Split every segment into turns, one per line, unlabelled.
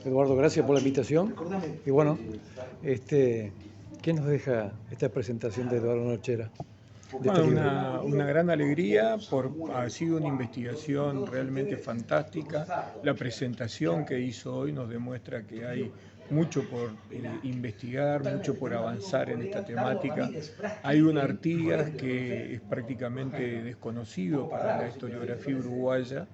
Eduardo, gracias por la invitación. Y bueno, ¿qué nos deja esta presentación de Eduardo Nochera, de este
Bueno,
libro?
una gran alegría, ha sido una investigación realmente fantástica. La presentación que hizo hoy nos demuestra que hay mucho por investigar, mucho por avanzar en esta temática. Hay un Artigas que es prácticamente desconocido para la historiografía uruguaya,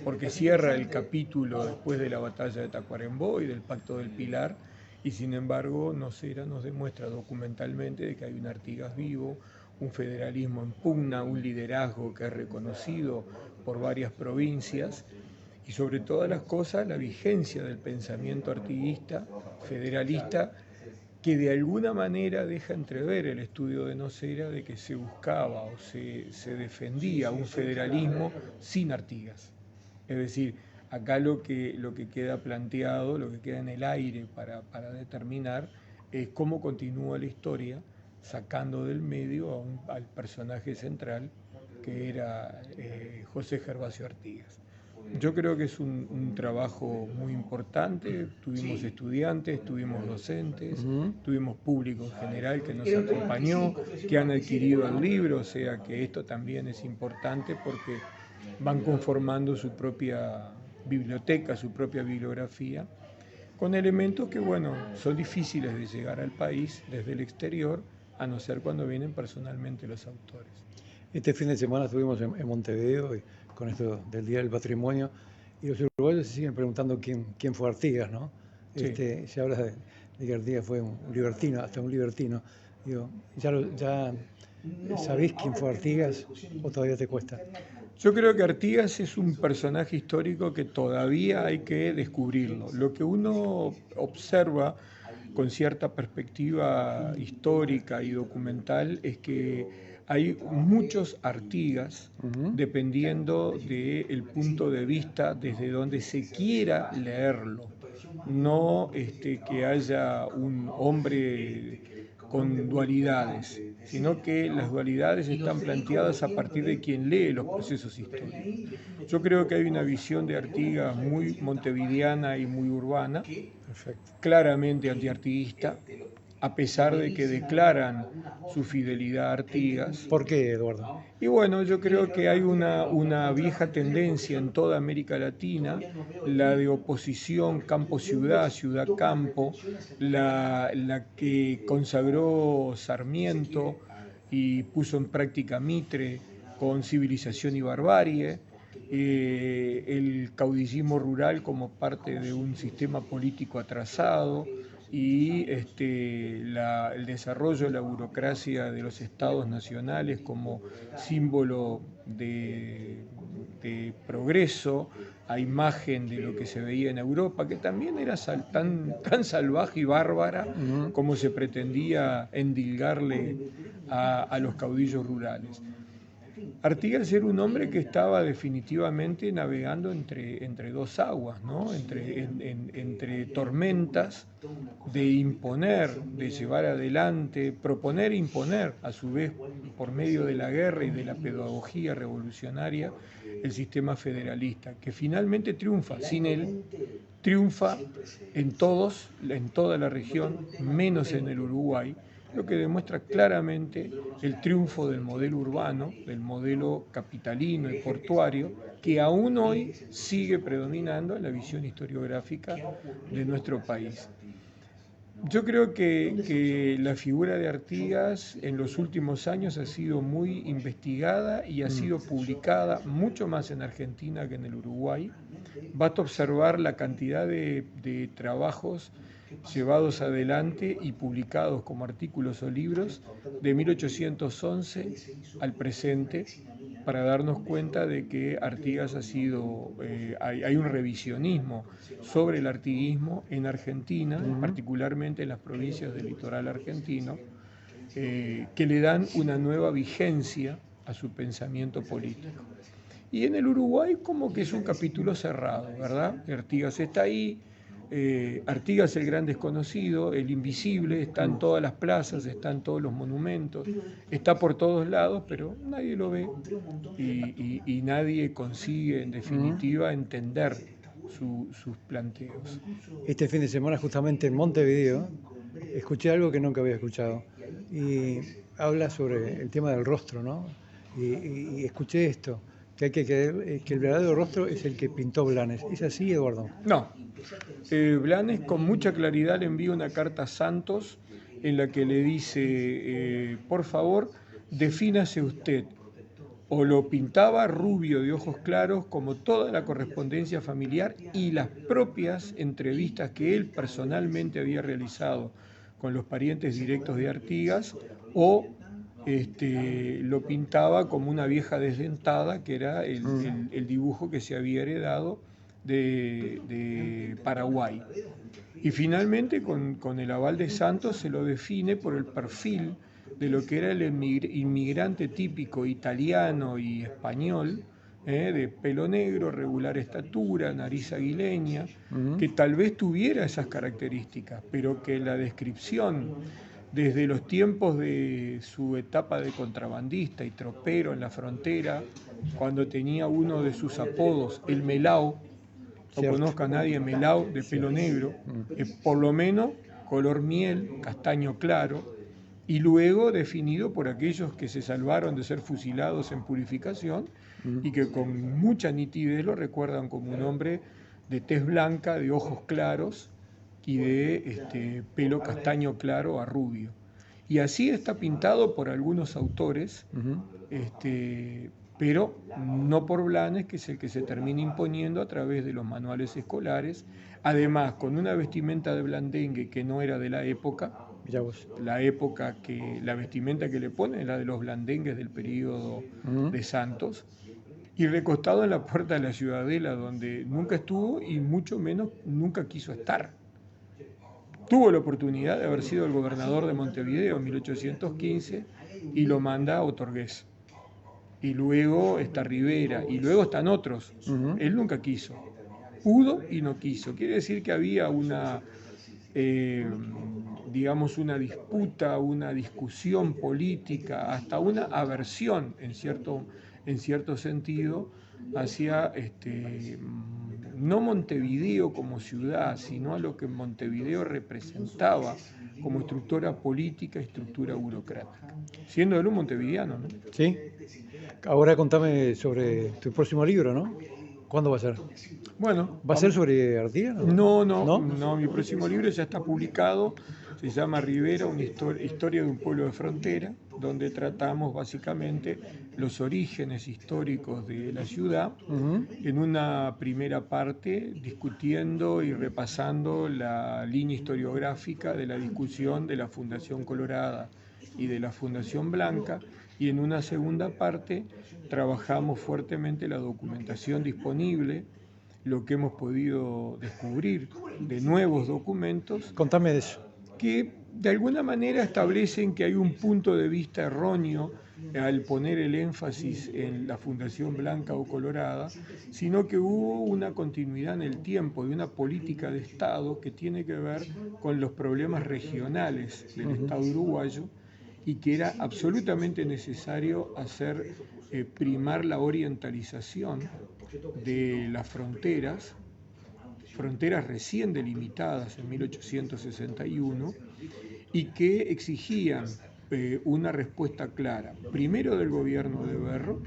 porque cierra el capítulo después de la batalla de Tacuarembó y del Pacto del Pilar, y sin embargo Nocera nos demuestra documentalmente de que hay un Artigas vivo, un federalismo en pugna, un liderazgo que es reconocido por varias provincias y sobre todas las cosas la vigencia del pensamiento artiguista, federalista, que de alguna manera deja entrever el estudio de Nocera de que se buscaba o se defendía un federalismo sin Artigas. Es decir, acá lo que queda planteado, lo que queda en el aire para determinar es cómo continúa la historia sacando del medio al personaje central que era José Gervasio Artigas. Yo creo que es un trabajo muy importante, tuvimos estudiantes, tuvimos docentes, tuvimos público en general que nos acompañó, que han adquirido el libro, o sea que esto también es importante porque van conformando su propia biblioteca, su propia bibliografía, con elementos que, bueno, son difíciles de llegar al país desde el exterior, a no ser cuando vienen personalmente los autores.
Este fin de semana estuvimos en Montevideo con esto del Día del Patrimonio y los uruguayos se siguen preguntando quién fue Artigas, ¿no?
Sí.
Se habla de que Artigas fue un libertino, hasta un libertino. Digo, ¿ya sabés quién fue Artigas o todavía te cuesta?
Yo creo que Artigas es un personaje histórico que todavía hay que descubrirlo. Lo que uno observa con cierta perspectiva histórica y documental es que hay muchos Artigas dependiendo del punto de vista desde donde se quiera leerlo. No que haya un hombre con dualidades, sino que las dualidades están planteadas a partir de quien lee los procesos históricos. Yo creo que hay una visión de Artigas muy montevideana y muy urbana, claramente antiartiguista, a pesar de que declaran su fidelidad a Artigas.
¿Por qué, Eduardo?
Y bueno, yo creo que hay una vieja tendencia en toda América Latina, la de oposición campo-ciudad, ciudad-campo, la que consagró Sarmiento y puso en práctica Mitre con civilización y barbarie, el caudillismo rural como parte de un sistema político atrasado y el desarrollo de la burocracia de los estados nacionales como símbolo de progreso a imagen de lo que se veía en Europa, que también era tan salvaje y bárbara como se pretendía endilgarle a los caudillos rurales. Artigas era un hombre que estaba definitivamente navegando entre dos aguas, ¿no? entre tormentas de imponer, de llevar adelante, proponer e imponer, a su vez, por medio de la guerra y de la pedagogía revolucionaria, el sistema federalista, que finalmente triunfa. Sin él, triunfa en toda la región, menos en el Uruguay, lo que demuestra claramente el triunfo del modelo urbano, del modelo capitalino y portuario, que aún hoy sigue predominando en la visión historiográfica de nuestro país. Yo creo que la figura de Artigas en los últimos años ha sido muy investigada y ha sido publicada mucho más en Argentina que en el Uruguay. Basta observar la cantidad de trabajos llevados adelante y publicados como artículos o libros de 1811 al presente para darnos cuenta de que Artigas ha sido, hay un revisionismo sobre el artiguismo en Argentina, particularmente en las provincias del litoral argentino, que le dan una nueva vigencia a su pensamiento político. Y en el Uruguay como que es un capítulo cerrado, ¿verdad? Artigas está ahí, Artigas el gran desconocido, el invisible, está en todas las plazas, está en todos los monumentos, está por todos lados, pero nadie lo ve y nadie consigue en definitiva entender sus planteos.
Este fin de semana, justamente en Montevideo, escuché algo que nunca había escuchado. Y habla sobre el tema del rostro, ¿no? Y escuché esto, que hay que creer que el verdadero rostro es el que pintó Blanes. ¿Es así, Eduardo?
No. Blanes con mucha claridad le envía una carta a Santos en la que le dice, por favor, defínase usted. O lo pintaba rubio de ojos claros, como toda la correspondencia familiar y las propias entrevistas que él personalmente había realizado con los parientes directos de Artigas, o lo pintaba como una vieja desdentada, que era el dibujo que se había heredado de Paraguay. Y finalmente, con el aval de Santos, se lo define por el perfil de lo que era el inmigrante típico italiano y español, de pelo negro, regular estatura, nariz aguileña, que tal vez tuviera esas características, pero que la descripción desde los tiempos de su etapa de contrabandista y tropero en la frontera, cuando tenía uno de sus apodos, el Melao, no conozca a nadie Melao de pelo negro, por lo menos color miel, castaño claro, y luego definido por aquellos que se salvaron de ser fusilados en Purificación y que con mucha nitidez lo recuerdan como un hombre de tez blanca, de ojos claros y de pelo castaño claro a rubio. Y así está pintado por algunos autores, pero no por Blanes, que es el que se termina imponiendo a través de los manuales escolares, además con una vestimenta de blandengue que no era de la época. La vestimenta que le ponen es la de los blandengues del periodo de Santos, y recostado en la puerta de la Ciudadela, donde nunca estuvo y mucho menos nunca quiso estar. Tuvo la oportunidad de haber sido el gobernador de Montevideo en 1815 y lo manda a Otorgués. Y luego está Rivera, y luego están otros. Él nunca quiso. Pudo y no quiso. Quiere decir que había una disputa, una discusión política, hasta una aversión en cierto sentido hacia no Montevideo como ciudad, sino a lo que Montevideo representaba como estructura política y estructura burocrática. Siendo él un montevideano, ¿no?
Sí. Ahora contame sobre tu próximo libro, ¿no? ¿Cuándo va a ser?
Bueno,
¿Va a ser sobre Artigas?
No, mi próximo libro ya está publicado, se llama Rivera, una historia de un pueblo de frontera, donde tratamos básicamente los orígenes históricos de la ciudad, en una primera parte discutiendo y repasando la línea historiográfica de la discusión de la Fundación Colorada y de la Fundación Blanca, y en una segunda parte trabajamos fuertemente la documentación disponible, lo que hemos podido descubrir de nuevos documentos.
Contame de eso.
Que de alguna manera establecen que hay un punto de vista erróneo al poner el énfasis en la Fundación Blanca o Colorada, sino que hubo una continuidad en el tiempo de una política de Estado que tiene que ver con los problemas regionales del Estado uruguayo, y que era absolutamente necesario hacer primar la orientalización de las fronteras recién delimitadas en 1861, y que exigían una respuesta clara, primero del gobierno de Berro,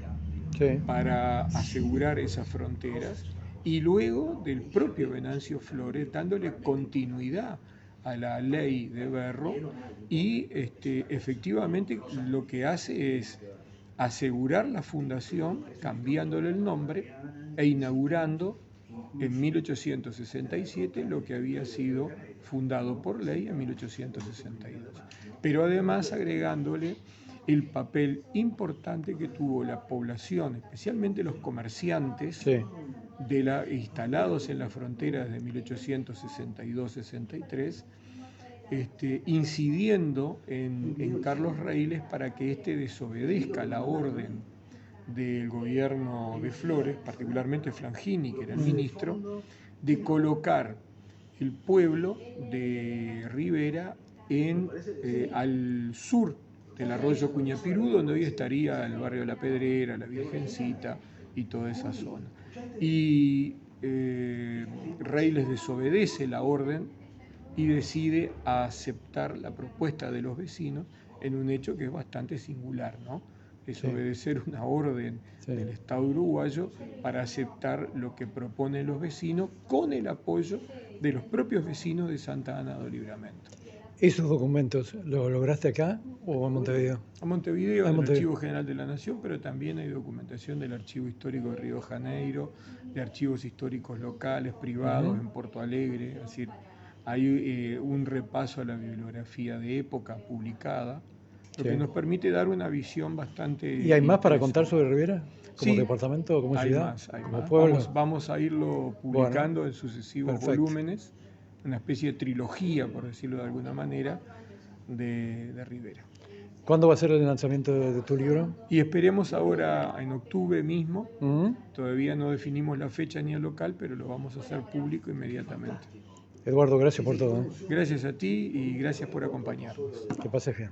para asegurar esas fronteras, y luego del propio Venancio Flores, dándole continuidad a la ley de Berro, y efectivamente lo que hace es asegurar la fundación, cambiándole el nombre e inaugurando en 1867 lo que había sido fundado por ley en 1862. Pero además agregándole el papel importante que tuvo la población, especialmente los comerciantes, instalados en la frontera desde 1862-63, incidiendo en Carlos Reiles para que éste desobedezca la orden del gobierno de Flores, particularmente Flangini, que era el ministro, de colocar el pueblo de Rivera al sur del arroyo Cuñapirú, donde hoy estaría el barrio de La Pedrera, la Virgencita y toda esa zona. Y Rey les desobedece la orden y decide aceptar la propuesta de los vecinos en un hecho que es bastante singular, ¿no? Es
Sí.
obedecer una orden
Sí.
del Estado uruguayo para aceptar lo que proponen los vecinos con el apoyo de los propios vecinos de Santa Ana do Livramento.
¿Esos documentos los lograste acá o en Montevideo?
A Montevideo,
Ah,
en el
Montevideo.
Archivo General de la Nación, pero también hay documentación del Archivo Histórico de Río de Janeiro, de archivos históricos locales, privados,
Ujú.
en Porto Alegre. Es decir, hay un repaso a la bibliografía de época publicada, lo
Sí.
que nos permite dar una visión bastante
¿Y hay más para contar
interesante.
sobre Rivera? ¿Como
Sí,
departamento, como
hay
ciudad,
más, hay
como
más.
pueblo?
Vamos a irlo
Bueno,
publicando en sucesivos
perfecto.
volúmenes, una especie de trilogía, por decirlo de alguna manera, de Rivera.
¿Cuándo va a ser el lanzamiento de tu libro?
Y esperemos ahora en octubre mismo,
Ujú.
todavía no definimos la fecha ni el local, pero lo vamos a hacer público inmediatamente.
Eduardo, gracias por todo.
Gracias a ti y gracias por acompañarnos.
Que pases bien.